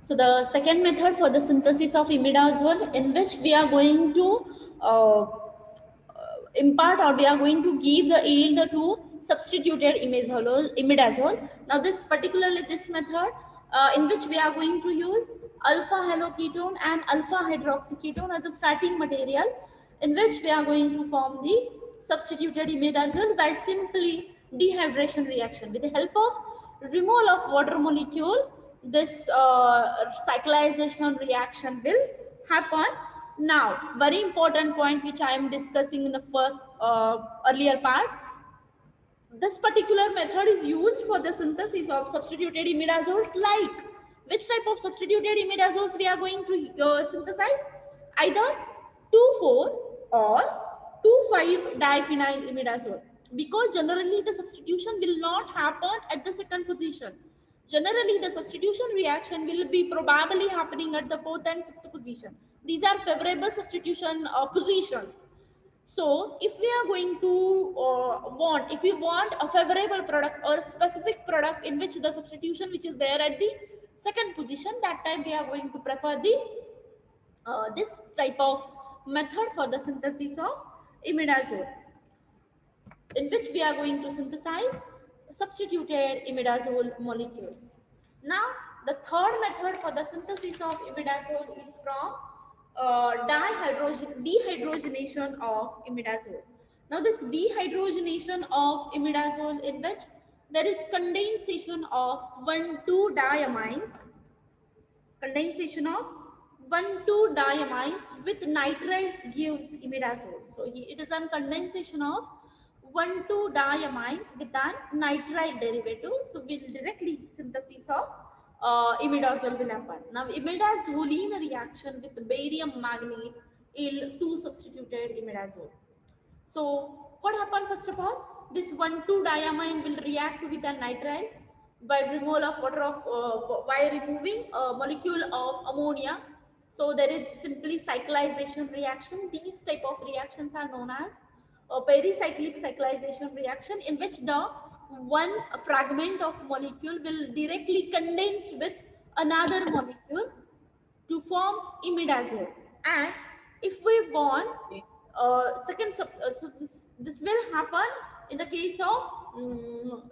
So the second method for the synthesis of imidazole, in which we are going to uh, impart, or we are going to give the yield to substituted imidazole. Now this particularly this method, in which we are going to use alpha haloketone and alpha hydroxyketone as a starting material, in which we are going to form the substituted imidazole by simply dehydration reaction. With the help of removal of water molecule, this cyclization reaction will happen. Now, very important point which I am discussing in the first earlier part. This particular method is used for the synthesis of substituted imidazoles. Like, which type of substituted imidazoles we are going to synthesize? Either 2,4 or 2,5 diphenyl imidazole, because generally the substitution will not happen at the second position. Generally the substitution reaction will be probably happening at the fourth and fifth position. These are favorable substitution positions. So if we are going to if we want a favorable product or a specific product in which the substitution which is there at the second position, that time we are going to prefer the this type of method for the synthesis of imidazole, in which we are going to synthesize substituted imidazole molecules. Now, the third method for the synthesis of imidazole is from dehydrogenation of imidazole. Now, this dehydrogenation of imidazole, in which there is condensation of 1,2-diamines, condensation of 1,2-diamines with nitriles gives imidazole. So it is a condensation of 1,2-diamine with an nitrile derivative. So we'll directly synthesis of imidazole will happen. Now imidazoline reaction with barium manganate yield 2 substituted imidazole. So what happened first of all? This 1,2-diamine will react with a nitrile by removal of water by removing a molecule of ammonia. So there is simply cyclization reaction. These type of reactions are known as a pericyclic cyclization reaction, in which the one fragment of molecule will directly condense with another molecule to form imidazole. And if we want so this will happen in the case of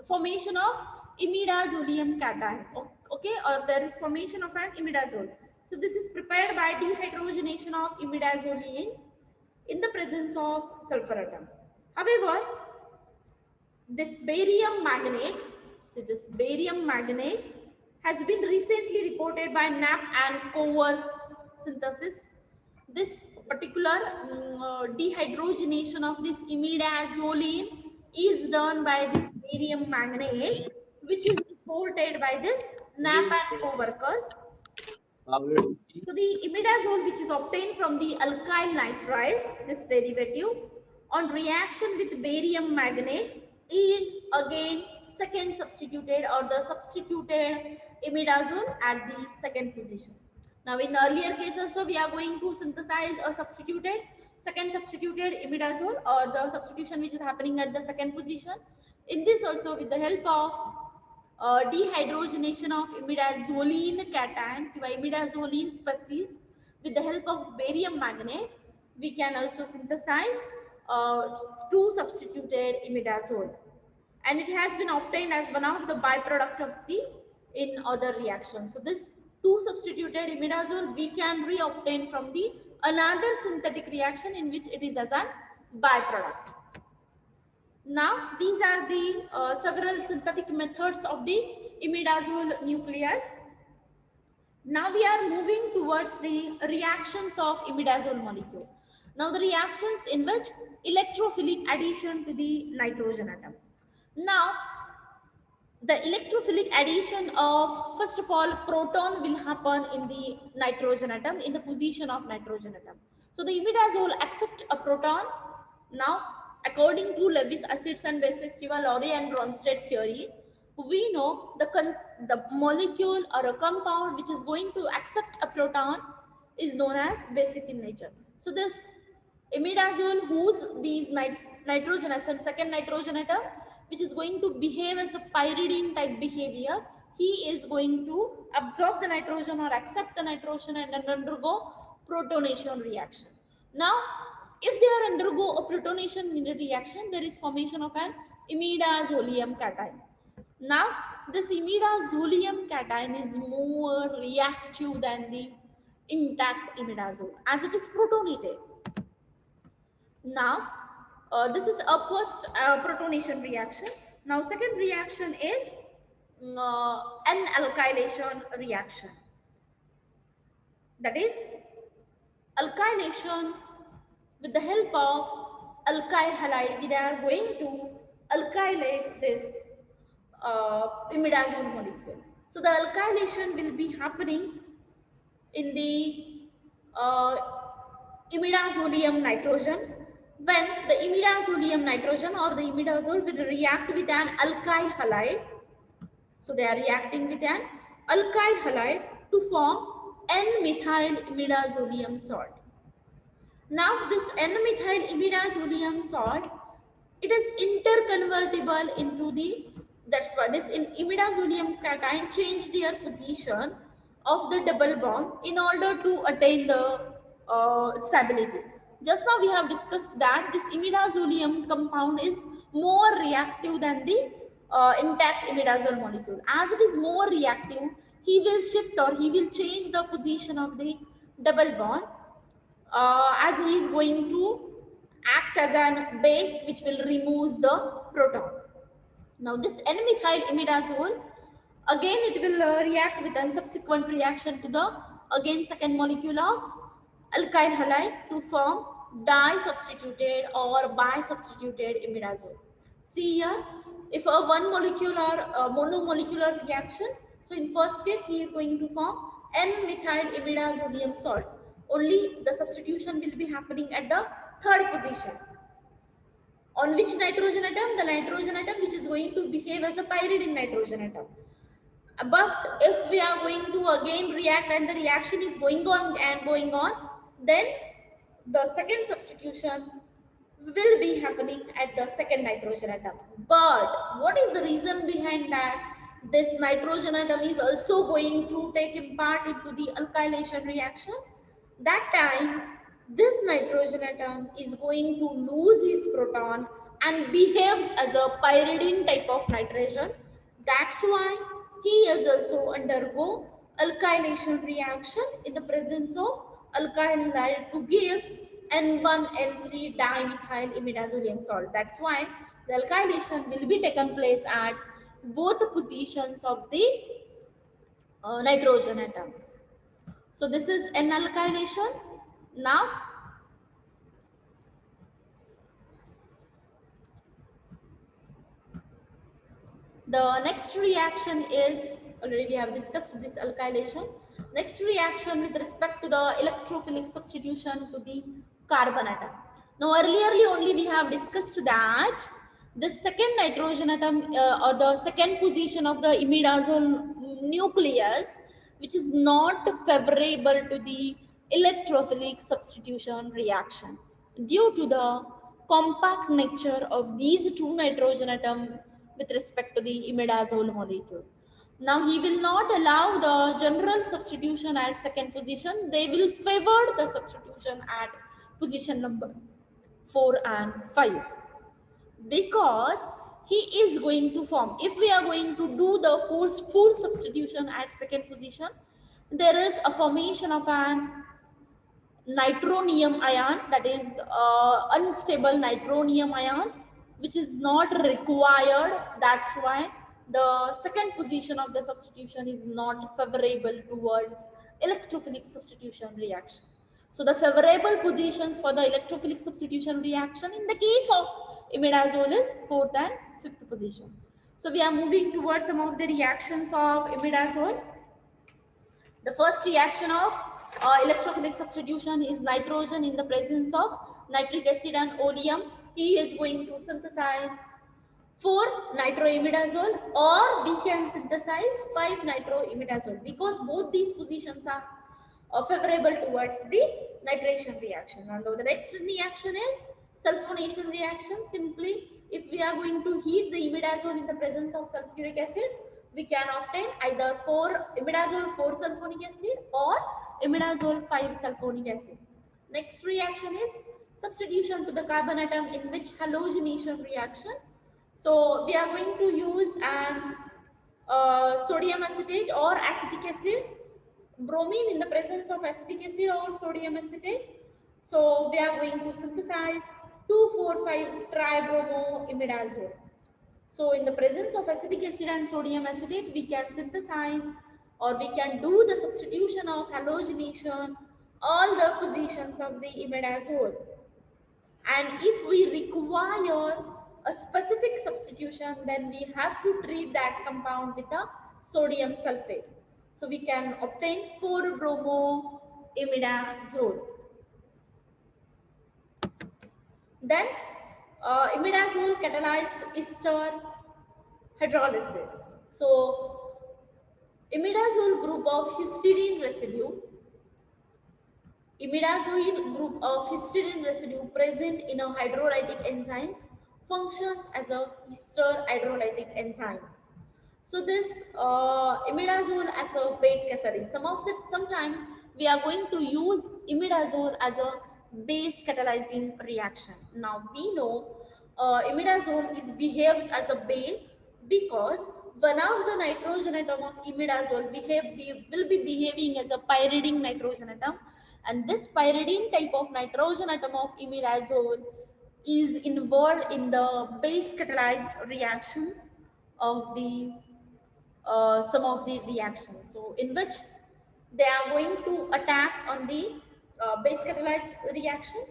formation of imidazolium cation, okay, or there is formation of an imidazole. So this is prepared by dehydrogenation of imidazoline in the presence of sulfur atom. However, this barium manganate, see this barium manganate has been recently reported by Knapp and Cover's synthesis. This particular dehydrogenation of this imidazoline is done by this barium manganate, which is reported by this Knapp and co-workers. So the imidazole, which is obtained from the alkyl nitriles, this derivative, on reaction with barium manganate, yield again second substituted or the substituted imidazole at the second position. Now in earlier cases, so we are going to synthesize a second substituted imidazole, or the substitution which is happening at the second position. In this also, with the help of dehydrogenation of imidazoline cation by imidazoline species, with the help of barium manganate, we can also synthesize two substituted imidazole, and it has been obtained as one of the byproduct of the in other reactions. So this two substituted imidazole we can reobtain from the another synthetic reaction in which it is as a byproduct. Now these are the several synthetic methods of the imidazole nucleus. Now we are moving towards the reactions of imidazole molecule. Now the reactions in which electrophilic addition to the nitrogen atom. Now the electrophilic addition of, first of all, proton will happen in the nitrogen atom, in the position of nitrogen atom. So the imidazole accept a proton. Now according to Lewis acids and bases, Laurie and Bronsted theory, we know the molecule or a compound which is going to accept a proton is known as basic in nature. So this imidazole, whose these nitrogen atom, second nitrogen atom, which is going to behave as a pyridine type behavior, he is going to absorb the nitrogen or accept the nitrogen and then undergo protonation reaction. Now, if they are undergo a protonation reaction, there is formation of an imidazolium cation. Now, this imidazolium cation is more reactive than the intact imidazole as it is protonated. Now, this is a post protonation reaction. Now, second reaction is an alkylation reaction. That is alkylation with the help of alkyl halide. We are going to alkylate this imidazole molecule. So the alkylation will be happening in the uh, imidazolium nitrogen, when the imidazolium nitrogen or the imidazole will react with an alkyl halide. So they are reacting with an alkyl halide to form N-methyl imidazolium salt. Now this N-methyl imidazolium salt, it is interconvertible into the, that's why this imidazolium cation change their position of the double bond in order to attain the stability. Just now we have discussed that this imidazolium compound is more reactive than the intact imidazole molecule. As it is more reactive, he will shift or he will change the position of the double bond as he is going to act as an base which will remove the proton. Now this N-methyl imidazole, again it will react with a subsequent reaction to the again second molecule of alkyl halide to form di-substituted or bi-substituted imidazole. See here, if a one molecule or monomolecular reaction, so in first case he is going to form N-methyl imidazolium salt. Only the substitution will be happening at the third position. On which nitrogen atom? The nitrogen atom which is going to behave as a pyridine nitrogen atom. But if we are going to again react and the reaction is going on and going on, then the second substitution will be happening at the second nitrogen atom. But what is the reason behind that? This nitrogen atom is also going to take part into the alkylation reaction. That time, this nitrogen atom is going to lose his proton and behaves as a pyridine type of nitrogen. That's why he is also undergo alkylation reaction in the presence of alkyl halide to give N1N3 dimethyl imidazolium salt. That's why the alkylation will be taken place at both the positions of the nitrogen atoms. So this is N alkylation. Now the next reaction is, already we have discussed this alkylation. Next reaction with respect to the electrophilic substitution to the carbon atom. Now earlierly only we have discussed that the second nitrogen atom or the second position of the imidazole nucleus, which is not favorable to the electrophilic substitution reaction due to the compact nature of these two nitrogen atoms with respect to the imidazole molecule. Now he will not allow the general substitution at second position. They will favor the substitution at position number 4 and 5, because he is going to form, if we are going to do the forceful substitution at second position, there is a formation of an nitronium ion, that is unstable nitronium ion, which is not required. That's why the second position of the substitution is not favorable towards electrophilic substitution reaction. So the favorable positions for the electrophilic substitution reaction in the case of imidazole is 4th and 5th position. So we are moving towards some of the reactions of imidazole. The first reaction of electrophilic substitution is nitrogen in the presence of nitric acid and oleum. He is going to synthesize 4 nitroimidazole, or we can synthesize 5 nitroimidazole, because both these positions are favorable towards the nitration reaction. And the next reaction is sulfonation reaction. Simply, if we are going to heat the imidazole in the presence of sulfuric acid, we can obtain either 4-imidazole 4-sulfonic acid or imidazole 5-sulfonic acid. Next reaction is substitution to the carbon atom, in which halogenation reaction. So we are going to use an sodium acetate or acetic acid, bromine in the presence of acetic acid or sodium acetate. So we are going to synthesize 2,4,5 tribromoimidazole. So in the presence of acetic acid and sodium acetate, we can synthesize or we can do the substitution of halogenation all the positions of the imidazole. And if we require a specific substitution, then we have to treat that compound with a sodium sulfate. So we can obtain 4-bromoimidazole. Then imidazole catalyzed ester hydrolysis. So imidazole group of histidine residue, imidazoline group of histidine residue present in a hydrolytic enzymes functions as a ester hydrolytic enzymes. So this imidazole as a bait catalyst. Sometime we are going to use imidazole as a base catalyzing reaction. Now we know imidazole behaves as a base because one of the nitrogen atom of imidazole will be behaving as a pyridine nitrogen atom, and this pyridine type of nitrogen atom of imidazole is involved in the base catalyzed reactions of the some of the reactions. So in which they are going to attack on the base catalyzed reaction,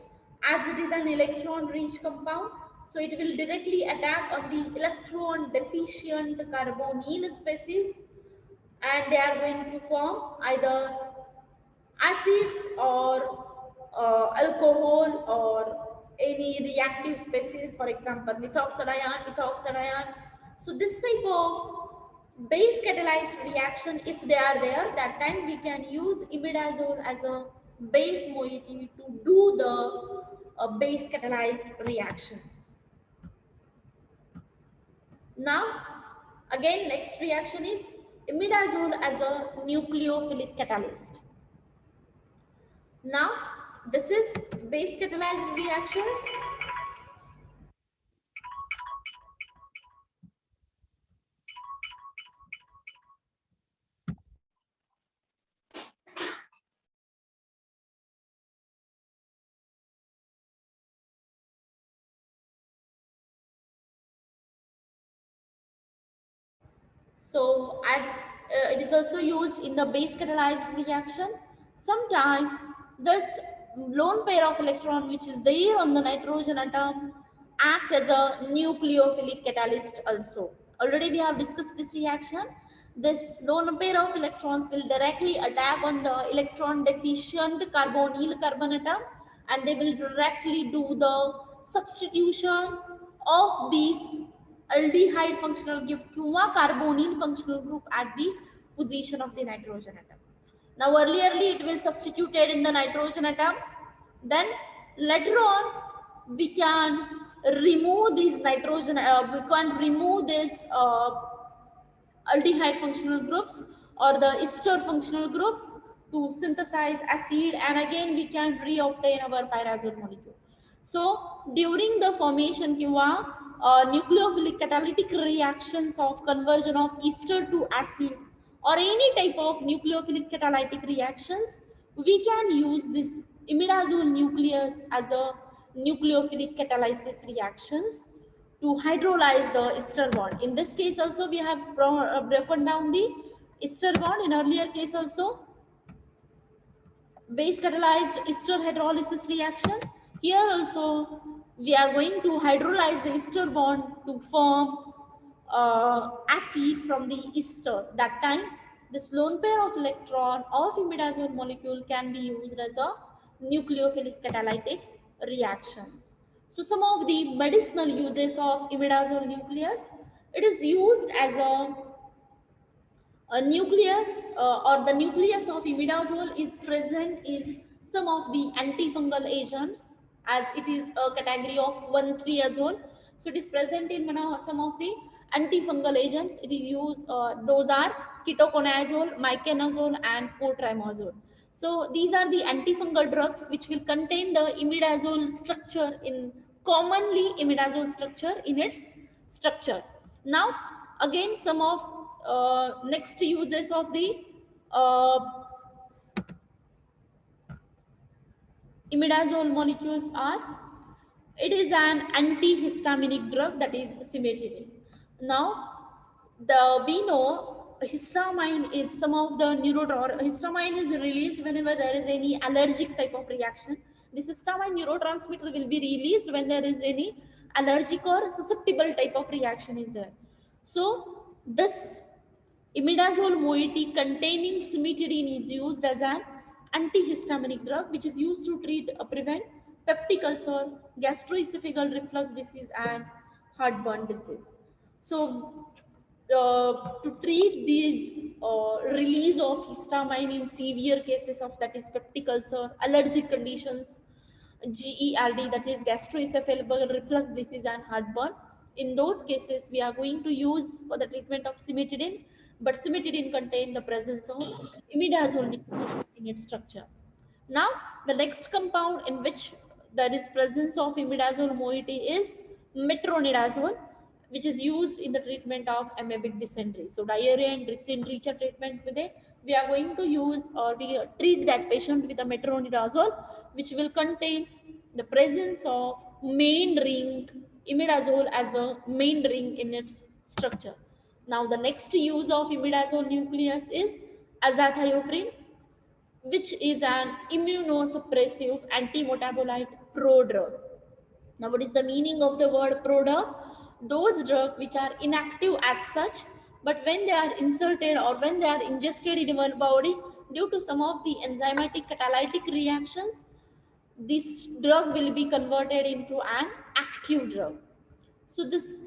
as it is an electron rich compound. So it will directly attack on the electron deficient carbonyl species, and they are going to form either acids or alcohol or any reactive species, for example methoxadiene, ethoxadiene. So this type of base catalyzed reaction, if they are there, that time we can use imidazole as a base moiety to do the base catalyzed reactions. Now again, next reaction is imidazole as a nucleophilic catalyst. Now this is base catalyzed reactions. So as it is also used in the base catalyzed reaction, sometimes this lone pair of electron which is there on the nitrogen atom act as a nucleophilic catalyst also. Already we have discussed this reaction. This lone pair of electrons will directly attack on the electron deficient carbonyl carbon atom, and they will directly do the substitution of these aldehyde functional group किंवा carbonyl functional group at the position of the nitrogen atom. Now earlierly it will substituted in the nitrogen atom, then later on we can remove these nitrogen we can remove this aldehyde functional groups or the ester functional groups to synthesize acid, and again we can reobtain our pyrazole molecule. So during the formation किंवा nucleophilic catalytic reactions of conversion of ester to acid or any type of nucleophilic catalytic reactions, we can use this imidazole nucleus as a nucleophilic catalysis reactions to hydrolyze the ester bond. In this case also we have broken down the ester bond. In earlier case also base catalyzed ester hydrolysis reaction. Here also we are going to hydrolyze the ester bond to form acid from the ester. That time this lone pair of electron of imidazole molecule can be used as a nucleophilic catalytic reactions. So some of the medicinal uses of imidazole nucleus: it is used as a nucleus or the nucleus of imidazole is present in some of the antifungal agents, as it is a category of 1,3-azole. So it is present in some of the Antifungal agents, it is used, those are ketoconazole, miconazole, and cotrimazole. So these are the antifungal drugs which will contain the imidazole structure in, commonly imidazole structure in its structure. Now again, some of next uses of the uh, imidazole molecules are, it is an antihistaminic drug, that is cimetidine. Now we know histamine is some of the histamine is released whenever there is any allergic type of reaction. This histamine neurotransmitter will be released when there is any allergic or susceptible type of reaction is there. So this imidazole moiety containing cimetidine is used as an antihistaminic drug, which is used to treat, prevent peptic ulcer, gastroesophageal reflux disease, and heartburn disease. So to treat these release of histamine in severe cases of, that is peptic ulcer, allergic conditions, GERD, that is gastroesophageal reflux disease, and heartburn. In those cases, we are going to use for the treatment of cimetidine, but cimetidine contain the presence of imidazole in its structure. Now, the next compound in which there is presence of imidazole moiety is metronidazole, which is used in the treatment of amoebic dysentery. So, diarrhea and dysentery treatment with a, we are going to use, or we treat that patient with a metronidazole, which will contain the presence of main ring imidazole as a main ring in its structure. Now, the next use of imidazole nucleus is azathioprine, which is an immunosuppressive antimetabolite prodrug. Now, what is the meaning of the word prodrug? Those drugs which are inactive as such, but when they are inserted or when they are ingested in our body due to some of the enzymatic catalytic reactions, this drug will be converted into an active drug. So, this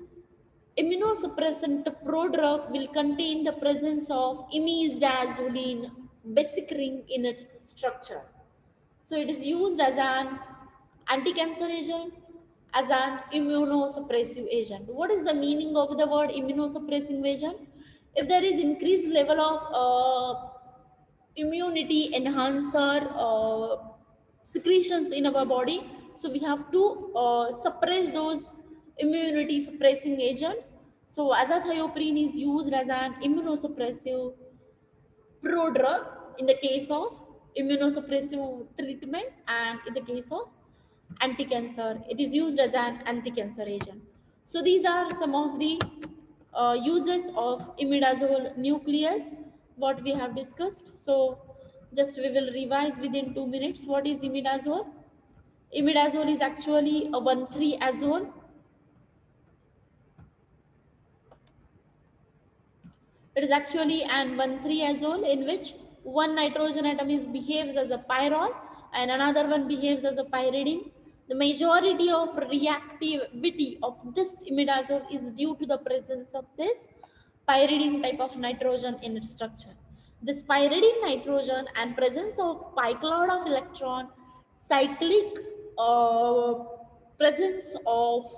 immunosuppressant prodrug will contain the presence of imidazoline basic ring in its structure. So it is used as an anti-cancer agent, as an immunosuppressive agent. What is the meaning of the word immunosuppressing agent? If there is increased level of immunity enhancer secretions in our body, so we have to suppress those immunity suppressing agents. So azathioprine is used as an immunosuppressive prodrug in the case of immunosuppressive treatment, and in the case of anti-cancer, it is used as an anti-cancer agent. So these are some of the uses of imidazole nucleus, what we have discussed. So just we will revise within 2 minutes. What is imidazole? Imidazole is actually a 1,3-azole. It is actually an 1,3-azole in which one nitrogen atom is behaves as a pyrrole and another one behaves as a pyridine. The majority of reactivity of this imidazole is due to the presence of this pyridine type of nitrogen in its structure. This pyridine nitrogen and presence of pi cloud of electron, cyclic uh, presence of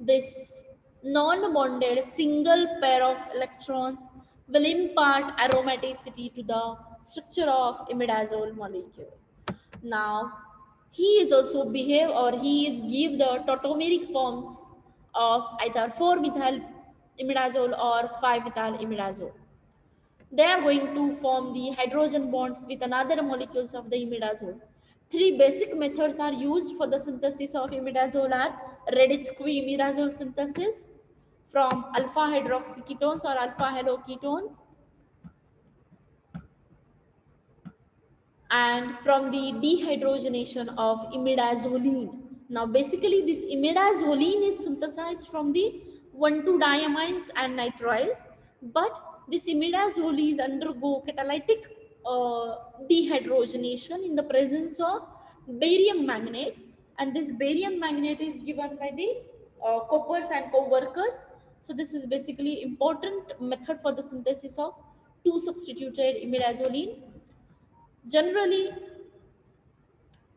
this non-bonded single pair of electrons will impart aromaticity to the structure of imidazole molecule. Now, he is also behave, or he is give the tautomeric forms of either 4-methyl imidazole or 5-methyl imidazole. They are going to form the hydrogen bonds with another molecules of the imidazole. Three basic methods are used for the synthesis of imidazole are Radicki-imidazole synthesis from alpha hydroxyketones or alpha haloketones, and from the dehydrogenation of imidazoline. Now, basically, this imidazoline is synthesized from the 1,2-diamines and nitriles, but this imidazoline undergo catalytic dehydrogenation in the presence of barium magnate, and this barium magnate is given by the coppers and co-workers. So, this is basically important method for the synthesis of 2-substituted imidazoline. Generally,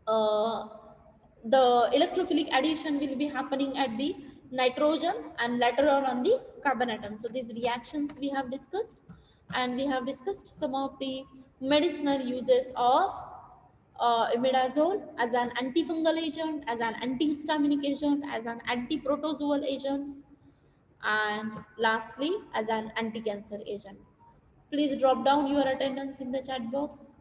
uh, the electrophilic addition will be happening at the nitrogen and later on the carbon atom. So these reactions we have discussed, and we have discussed some of the medicinal uses of imidazole as an antifungal agent, as an antihistaminic agent, as an antiprotozoal agent, and lastly as an anti-cancer agent. Please drop down your attendance in the chat box.